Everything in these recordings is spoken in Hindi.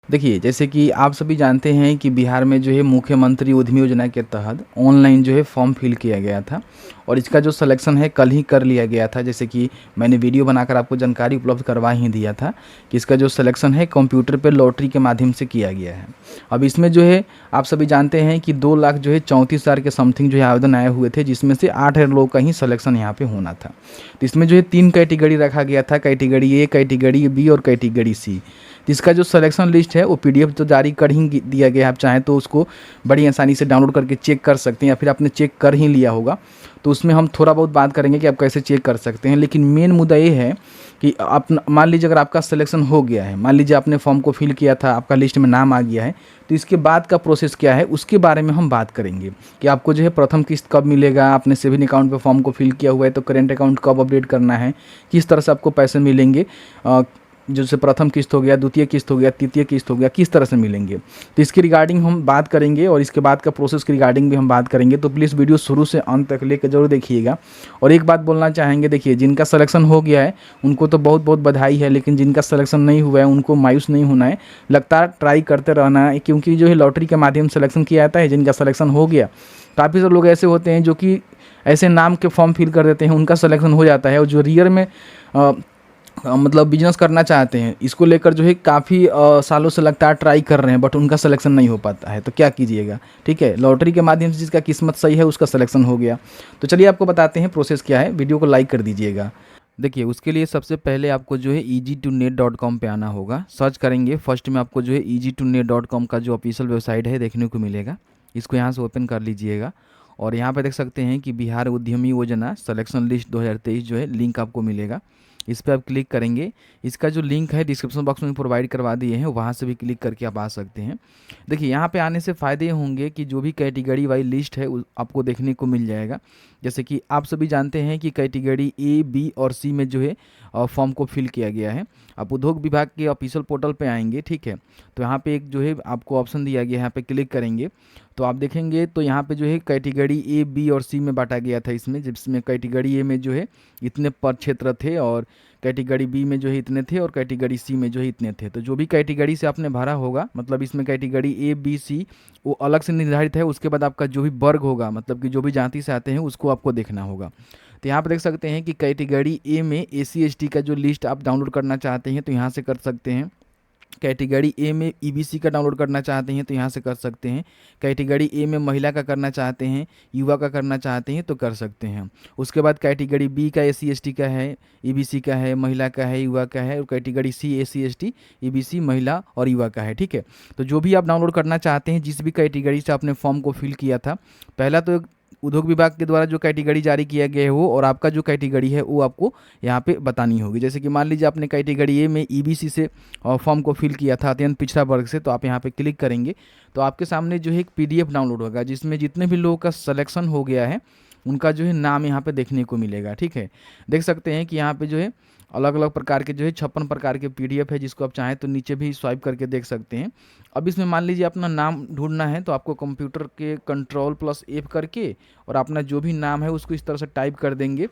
देखिए, जैसे कि आप सभी जानते हैं कि बिहार में जो है मुख्यमंत्री उद्यमी योजना के तहत ऑनलाइन जो है फॉर्म फिल किया गया था और इसका जो सिलेक्शन है कल ही कर लिया गया था। जैसे कि मैंने वीडियो बनाकर आपको जानकारी उपलब्ध करवा ही दिया था कि इसका जो सिलेक्शन है कंप्यूटर पे लॉटरी के माध्यम से किया गया है। अब इसमें जो है आप सभी जानते हैं कि 2 लाख जो है 34,000 के समथिंग जो है आवेदन आए हुए थे, जिसमें से 8,000 लोगों का ही सिलेक्शन यहाँ पे होना था। तो इसमें जो है 3 कैटेगरी रखा गया था, कैटेगरी ए, कैटेगरी बी और कैटेगरी सी। जिसका जो सिलेक्शन लिस्ट है वो पीडीएफ तो जारी कर ही दिया गया है। आप चाहें तो उसको बड़ी आसानी से डाउनलोड करके चेक कर सकते हैं, या फिर आपने चेक कर ही लिया होगा तो उसमें हम थोड़ा बहुत बात करेंगे कि आप कैसे चेक कर सकते हैं। लेकिन मेन मुद्दा ये है कि आप मान लीजिए अगर आपका सिलेक्शन हो गया है, मान लीजिए आपने फॉर्म को फिल किया था, आपका लिस्ट में नाम आ गया है, तो इसके बाद का प्रोसेस क्या है उसके बारे में हम बात करेंगे कि आपको जो है प्रथम किस्त कब मिलेगा, आपने सेविंग अकाउंट पे फॉर्म को फिल किया हुआ है तो करेंट अकाउंट कब अपडेट करना है, किस तरह से आपको पैसे मिलेंगे, जैसे प्रथम किस्त हो गया, द्वितीय किस्त हो गया, तृतीय किस्त हो गया, किस तरह से मिलेंगे, तो इसकी रिगार्डिंग हम बात करेंगे और इसके बाद का प्रोसेस की रिगार्डिंग भी हम बात करेंगे। तो प्लीज़ वीडियो शुरू से अंत तक लेकर जरूर देखिएगा। और एक बात बोलना चाहेंगे, देखिए जिनका सिलेक्शन हो गया है उनको तो बहुत बहुत बधाई है, लेकिन जिनका सिलेक्शन नहीं हुआ है उनको मायूस नहीं होना है, लगातार ट्राई करते रहना है, क्योंकि जो है लॉटरी के माध्यम से सिलेक्शन किया जाता है। जिनका सिलेक्शन हो गया, काफ़ी सारे लोग ऐसे होते हैं जो कि ऐसे नाम के फॉर्म फिल कर देते हैं, उनका सिलेक्शन हो जाता है, और जो रियल में मतलब बिजनेस करना चाहते हैं, इसको लेकर जो है काफ़ी सालों से लगातार ट्राई कर रहे हैं, बट उनका सिलेक्शन नहीं हो पाता है, तो क्या कीजिएगा। ठीक है, लॉटरी के माध्यम से जिसका किस्मत सही है उसका सिलेक्शन हो गया। तो चलिए आपको बताते हैं प्रोसेस क्या है, वीडियो को लाइक कर दीजिएगा। देखिए, उसके लिए सबसे पहले आपको जो है easy2net.com पे आना होगा। सर्च करेंगे, फर्स्ट में आपको जो है easy2net.com का जो ऑफिशियल वेबसाइट है देखने को मिलेगा। इसको यहाँ से ओपन कर लीजिएगा और यहाँ पे देख सकते हैं कि बिहार उद्यमी योजना सिलेक्शन लिस्ट 2023 जो है लिंक आपको मिलेगा। इस पर आप क्लिक करेंगे। इसका जो लिंक है डिस्क्रिप्शन बॉक्स में प्रोवाइड करवा दिए हैं, वहाँ से भी क्लिक करके आप आ सकते हैं। देखिए, यहाँ पे आने से फ़ायदे ये होंगे कि जो भी कैटेगरी वाइज लिस्ट है आपको देखने को मिल जाएगा। जैसे कि आप सभी जानते हैं कि कैटेगरी ए, बी और सी में जो है फॉर्म को फिल किया गया है। आप उद्योग विभाग के ऑफिशियल पोर्टल पे आएंगे, ठीक है, तो यहाँ पे एक जो है आपको ऑप्शन दिया गया है, यहाँ पे क्लिक करेंगे तो आप देखेंगे तो यहाँ पे जो है कैटेगरी ए, बी और सी में बांटा गया था इसमें, जिसमें कैटेगरी ए में जो है इतने पद क्षेत्र थे और कैटेगरी बी में जो है इतने थे और कैटेगरी सी में जो है इतने थे। तो जो भी कैटेगरी से आपने भरा होगा, मतलब इसमें कैटेगरी ए, बी, सी वो अलग से निर्धारित है। उसके बाद आपका जो भी वर्ग होगा, मतलब कि जो भी जाति से आते हैं उसको आपको देखना होगा। तो यहाँ पर देख सकते हैं कि कैटेगरी ए में एसी एसटी का जो लिस्ट आप डाउनलोड करना चाहते हैं तो यहाँ से कर सकते हैं। कैटेगरी ए में ईबीसी का डाउनलोड करना चाहते हैं तो यहाँ से कर सकते हैं। कैटेगरी ए में महिला का करना चाहते हैं, युवा का करना चाहते हैं तो कर सकते हैं। उसके बाद कैटेगरी बी का एससी एसटी का है, ईबीसी का है, महिला का है, युवा का है, और category C SC ST, EBC, महिला और युवा का है। ठीक है, तो जो भी आप डाउनलोड करना चाहते हैं, जिस भी कैटेगरी से आपने फॉर्म को फिल किया था, पहला तो उद्योग विभाग के द्वारा जो कैटेगरी जारी किया गया है वो, और आपका जो कैटेगरी है वो आपको यहाँ पे बतानी होगी। जैसे कि मान लीजिए आपने कैटेगरी ए में ईबीसी से फॉर्म को फिल किया था, अत्यंत पिछड़ा वर्ग से, तो आप यहाँ पे क्लिक करेंगे तो आपके सामने जो है एक पीडीएफ डाउनलोड होगा, जिसमें जितने भी लोगों का सिलेक्शन हो गया है उनका जो है नाम यहाँ पे देखने को मिलेगा। ठीक है, देख सकते हैं कि यहाँ पे जो है अलग अलग प्रकार के जो है 56 प्रकार के पीडीएफ है, जिसको आप चाहें तो नीचे भी स्वाइप करके देख सकते हैं। अब इसमें मान लीजिए अपना नाम ढूंढना है तो आपको कंप्यूटर के Ctrl+F करके और अपना जो भी नाम है उसको इस तरह से टाइप कर देंगे,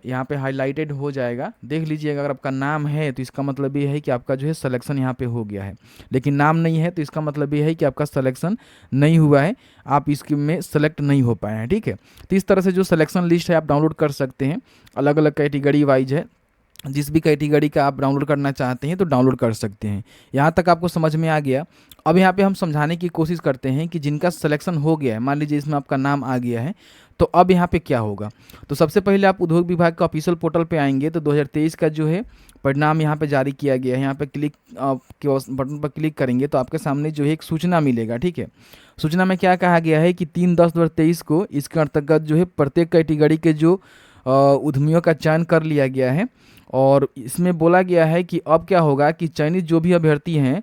यहाँ पे हाईलाइटेड हो जाएगा। देख लीजिएगा, अगर आपका नाम है तो इसका मतलब ये है कि आपका जो है सिलेक्शन यहाँ पे हो गया है, लेकिन नाम नहीं है तो इसका मतलब ये है कि आपका सिलेक्शन नहीं हुआ है, आप इसके में सेलेक्ट नहीं हो पाए हैं। ठीक है, तो इस तरह से जो सिलेक्शन लिस्ट है आप डाउनलोड कर सकते हैं, अलग अलग कैटेगरी वाइज है, जिस भी कैटेगरी का आप डाउनलोड करना चाहते हैं तो डाउनलोड कर सकते हैं। यहाँ तक आपको समझ में आ गया। अब यहाँ पे हम समझाने की कोशिश करते हैं कि जिनका सिलेक्शन हो गया है, मान लीजिए इसमें आपका नाम आ गया है, तो अब यहाँ पे क्या होगा। तो सबसे पहले आप उद्योग विभाग का ऑफिशियल पोर्टल पे आएंगे तो 2023 का जो है परिणाम यहाँ पे जारी किया गया है। यहाँ पे क्लिक के बटन पर क्लिक करेंगे तो आपके सामने जो है एक सूचना मिलेगा। ठीक है, सूचना में क्या कहा गया है कि 3/10/2023 को इसके अंतर्गत जो है प्रत्येक कैटेगरी के जो उद्यमियों का चयन कर लिया गया है, और इसमें बोला गया है कि अब क्या होगा कि चयनित जो भी अभ्यर्थी हैं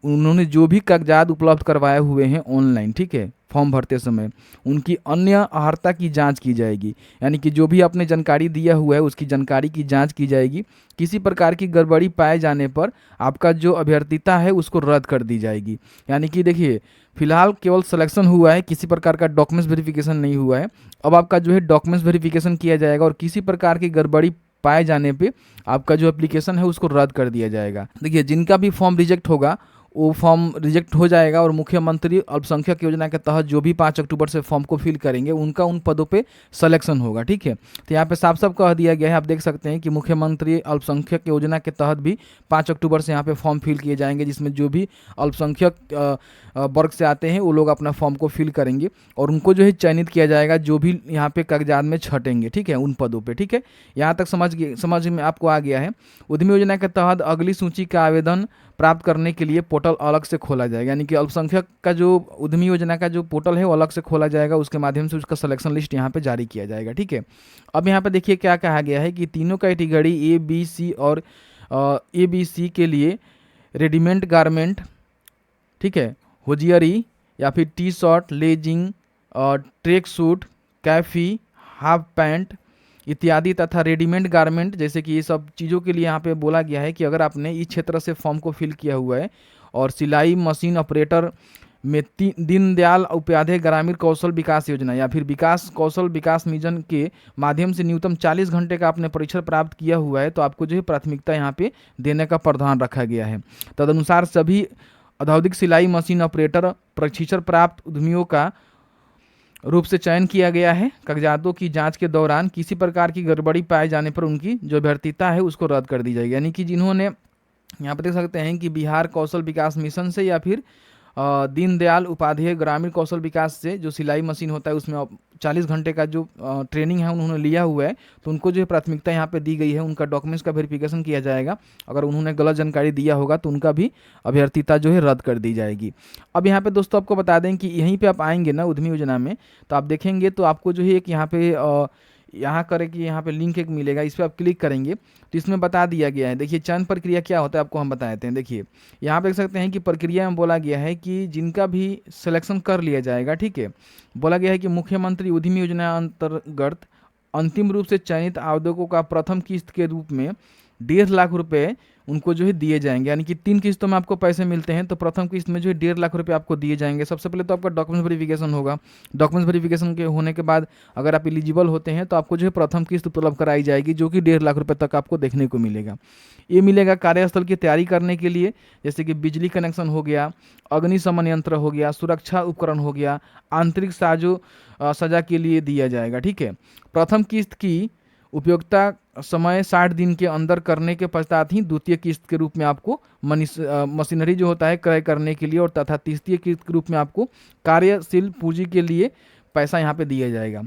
उन्होंने जो भी कागजात उपलब्ध करवाए हुए हैं ऑनलाइन, ठीक है, फॉर्म भरते समय उनकी अन्य अर्हता की जांच की जाएगी। यानी कि जो भी आपने जानकारी दिया हुआ है उसकी जानकारी की जांच की जाएगी। किसी प्रकार की गड़बड़ी पाए जाने पर आपका जो अभ्यर्थिता है उसको रद्द कर दी जाएगी। यानी कि देखिए, फिलहाल केवल सिलेक्शन हुआ है, किसी प्रकार का डॉक्यूमेंट्स वेरिफिकेशन नहीं हुआ है। अब आपका जो है डॉक्यूमेंट्स वेरिफिकेशन किया जाएगा और किसी प्रकार की गड़बड़ी पाए जाने पे आपका जो एप्लीकेशन है उसको रद्द कर दिया जाएगा। देखिए, जिनका भी फॉर्म रिजेक्ट होगा वो फॉर्म रिजेक्ट हो जाएगा और मुख्यमंत्री अल्पसंख्यक योजना के तहत जो भी 5 अक्टूबर से फॉर्म को फिल करेंगे उनका उन पदों पे सिलेक्शन होगा। ठीक है, तो यहाँ पे साफ साफ कह दिया गया है, आप देख सकते हैं कि मुख्यमंत्री अल्पसंख्यक योजना के तहत भी 5 अक्टूबर से यहाँ पे फॉर्म फिल किए जाएंगे, जिसमें जो भी अल्पसंख्यक वर्ग से आते हैं वो लोग अपना फॉर्म को फिल करेंगे और उनको जो है चयनित किया जाएगा जो भी यहाँ पे कागजात में छटेंगे। ठीक है, उन पदों पे। ठीक है, यहाँ तक समझ में आपको आ गया है। उद्यमी योजना के तहत अगली सूची का आवेदन प्राप्त करने के लिए पोर्टल अलग से खोला जाएगा, यानी कि अल्पसंख्यक का जो उद्यमी योजना का जो पोर्टल है वो अलग से खोला जाएगा, उसके माध्यम से उसका सिलेक्शन लिस्ट यहाँ पे जारी किया जाएगा। ठीक है, अब यहाँ पे देखिए क्या कहा गया है कि तीनों कैटेगरी ए बी सी और ए बी सी के लिए रेडीमेड गारमेंट, ठीक है, होजियरी या फिर T shirt, legging, track suit, कैफी, हाफ पैंट इत्यादि तथा रेडीमेड गारमेंट, जैसे कि ये सब चीज़ों के लिए यहाँ पे बोला गया है कि अगर आपने इस क्षेत्र से फॉर्म को फिल किया हुआ है और सिलाई मशीन ऑपरेटर में दीनदयाल उपाध्याय ग्रामीण कौशल विकास योजना या फिर विकास कौशल विकास मिशन के माध्यम से न्यूनतम 40 घंटे का आपने परीक्षण प्राप्त किया हुआ है, तो आपको जो है प्राथमिकता यहाँ पे देने का प्रावधान रखा गया है। तदनुसार सभी औद्योगिक सिलाई मशीन ऑपरेटर प्रशिक्षण प्राप्त उद्यमियों का रूप से चयन किया गया है। कागजातों की जांच के दौरान किसी प्रकार की गड़बड़ी पाए जाने पर उनकी जो अभ्यर्थता है उसको रद्द कर दी जाएगी। यानी कि जिन्होंने यहाँ पर देख सकते हैं कि बिहार कौशल विकास मिशन से या फिर दीनदयाल उपाध्याय ग्रामीण कौशल विकास से जो सिलाई मशीन होता है उसमें 40 घंटे का जो ट्रेनिंग है उन्होंने लिया हुआ है, तो उनको जो है प्राथमिकता यहाँ पे दी गई है। उनका डॉक्यूमेंट्स का वेरिफिकेशन किया जाएगा, अगर उन्होंने गलत जानकारी दिया होगा तो उनका भी अभ्यर्थता जो है रद्द कर दी जाएगी। अब यहाँ पे दोस्तों आपको बता दें कि यहीं पे आप आएंगे ना उद्यमी योजना में, तो आप देखेंगे तो आपको जो है एक यहाँ पे यहाँ करें कि यहाँ पे लिंक एक मिलेगा, इस पर आप क्लिक करेंगे तो इसमें बता दिया गया है। देखिए चयन प्रक्रिया क्या होता है आपको हम बताते हैं। देखिए यहाँ पे देख सकते हैं कि प्रक्रिया में बोला गया है कि जिनका भी सिलेक्शन कर लिया जाएगा, ठीक है, बोला गया है कि मुख्यमंत्री उद्यमी योजना अंतर्गत अंतिम रूप से चयनित आवेदकों का प्रथम किस्त के रूप में 1.5 लाख रुपए उनको जो है दिए जाएंगे। यानी कि 3 किस्तों में आपको पैसे मिलते हैं, तो प्रथम किस्त में जो है 1.5 लाख रुपए आपको दिए जाएंगे। सबसे पहले तो आपका डॉक्यूमेंट्स वेरिफिकेशन होगा। डॉक्यूमेंट्स वेरिफिकेशन के होने के बाद अगर आप एलिजिबल होते हैं तो आपको जो है प्रथम किस्त उपलब्ध कराई जाएगी, जो कि 1.5 लाख रुपए तक आपको देखने को मिलेगा। ये मिलेगा कार्यस्थल की तैयारी करने के लिए, जैसे कि बिजली कनेक्शन हो गया, अग्निशमन यंत्र हो गया, सुरक्षा उपकरण हो गया, आंतरिक साजो सजा के लिए दिया जाएगा। ठीक है, प्रथम किस्त की उपयोगिता समय 60 दिन के अंदर करने के पश्चात ही द्वितीय किस्त के रूप में आपको मशीनरी जो होता है क्रय करने के लिए और तथा तृतीय किस्त के रूप में आपको कार्यशील पूंजी के लिए पैसा यहाँ पे दिया जाएगा।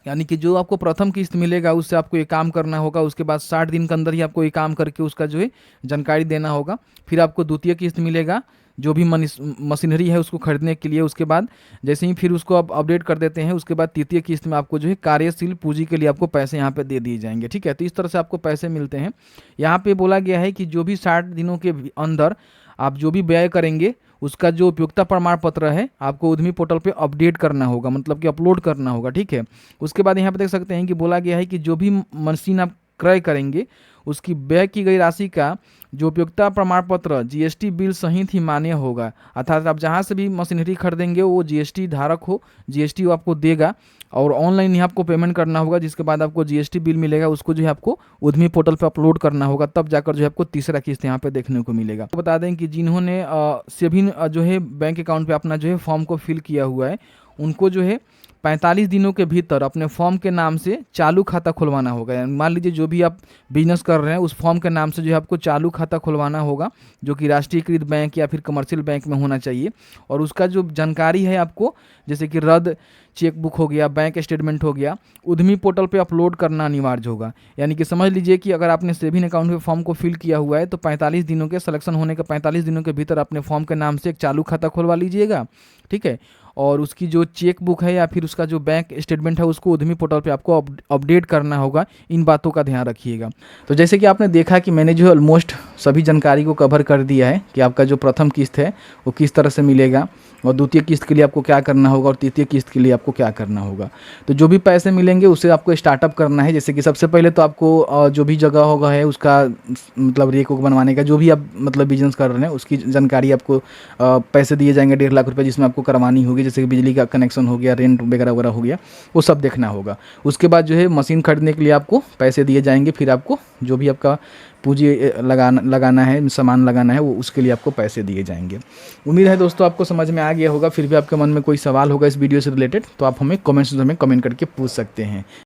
यानी कि जो आपको प्रथम किस्त मिलेगा उससे आपको ये काम करना होगा, उसके बाद 60 दिन के अंदर ही आपको ये काम करके उसका जो है जानकारी देना होगा। फिर आपको द्वितीय किस्त मिलेगा जो भी मशीनरी है उसको खरीदने के लिए, उसके बाद जैसे ही फिर उसको आप अपडेट कर देते हैं उसके बाद तृतीय किस्त में आपको जो है कार्यशील पूंजी के लिए आपको पैसे यहाँ पे दे दिए जाएंगे। ठीक है, तो इस तरह से आपको पैसे मिलते हैं। यहाँ पे बोला गया है कि जो भी 60 दिनों के अंदर आप जो भी व्यय करेंगे उसका जो उपयोगिता प्रमाण पत्र है आपको उद्यमी पोर्टल पे अपडेट करना होगा, मतलब कि अपलोड करना होगा। ठीक है, उसके बाद यहाँ पे देख सकते हैं कि बोला गया है कि जो भी मशीन आप क्रय करेंगे उसकी व्यय की गई राशि का जो उपयोगिता प्रमाण पत्र जीएसटी बिल सहित ही मान्य होगा। अर्थात आप जहाँ से भी मशीनरी खरीदेंगे वो जीएसटी धारक हो, जीएसटी वो आपको देगा और ऑनलाइन ही आपको पेमेंट करना होगा, जिसके बाद आपको जीएसटी बिल मिलेगा, उसको जो है आपको उद्यमी पोर्टल पे अपलोड करना होगा, तब जाकर जो है आपको तीसरा किस्त यहाँ पे देखने को मिलेगा। तो बता दें कि जिन्होंने सेविंग जो है बैंक अकाउंट पे अपना जो है फॉर्म को फिल किया हुआ है उनको जो है 45 दिनों के भीतर अपने फॉर्म के नाम से चालू खाता खुलवाना होगा। मान लीजिए जो भी आप बिजनेस कर रहे हैं उस फॉर्म के नाम से जो है आपको चालू खाता खुलवाना होगा, जो कि राष्ट्रीयकृत बैंक या फिर कमर्शियल बैंक में होना चाहिए। और उसका जो जानकारी है आपको जैसे कि रद्द चेकबुक हो गया, बैंक स्टेटमेंट हो गया, उद्यमी पोर्टल पे अपलोड करना अनिवार्य होगा। यानी कि समझ लीजिए कि अगर आपने सेविंग अकाउंट में फॉर्म को फिल किया हुआ है तो 45 दिनों के सिलेक्शन होने के 45 दिनों के भीतर अपने फॉर्म के नाम से एक चालू खाता खुलवा लीजिएगा। ठीक है, और उसकी जो चेक बुक है या फिर उसका जो बैंक स्टेटमेंट है उसको उद्यमी पोर्टल पे आपको अपडेट करना होगा। इन बातों का ध्यान रखिएगा। तो जैसे कि आपने देखा कि मैंने जो है ऑलमोस्ट सभी जानकारी को कवर कर दिया है कि आपका जो प्रथम किस्त है वो किस तरह से मिलेगा और द्वितीय किस्त के लिए आपको क्या करना होगा और तृतीय किस्त के लिए आपको क्या करना होगा। तो जो भी पैसे मिलेंगे उससे आपको स्टार्टअप करना है। जैसे कि सबसे पहले तो आपको जो भी जगह होगा है उसका मतलब रेक बनवाने का, जो भी आप मतलब बिजनेस कर रहे हैं उसकी जानकारी आपको पैसे दिए जाएंगे 1.5 लाख रुपये, जिसमें आपको करवानी होगी। जैसे कि बिजली का कनेक्शन हो गया, रेंट वगैरह वगैरह हो गया, वो सब देखना होगा। उसके बाद जो है मशीन खरीदने के लिए आपको पैसे दिए जाएंगे, फिर आपको जो भी आपका पूंजी लगाना है, सामान लगाना है, वो उसके लिए आपको पैसे दिए जाएंगे। उम्मीद है दोस्तों आपको समझ में आ गया होगा। फिर भी आपके मन में कोई सवाल होगा इस वीडियो से रिलेटेड तो आप हमें कमेंट्स में कमेंट करके पूछ सकते हैं।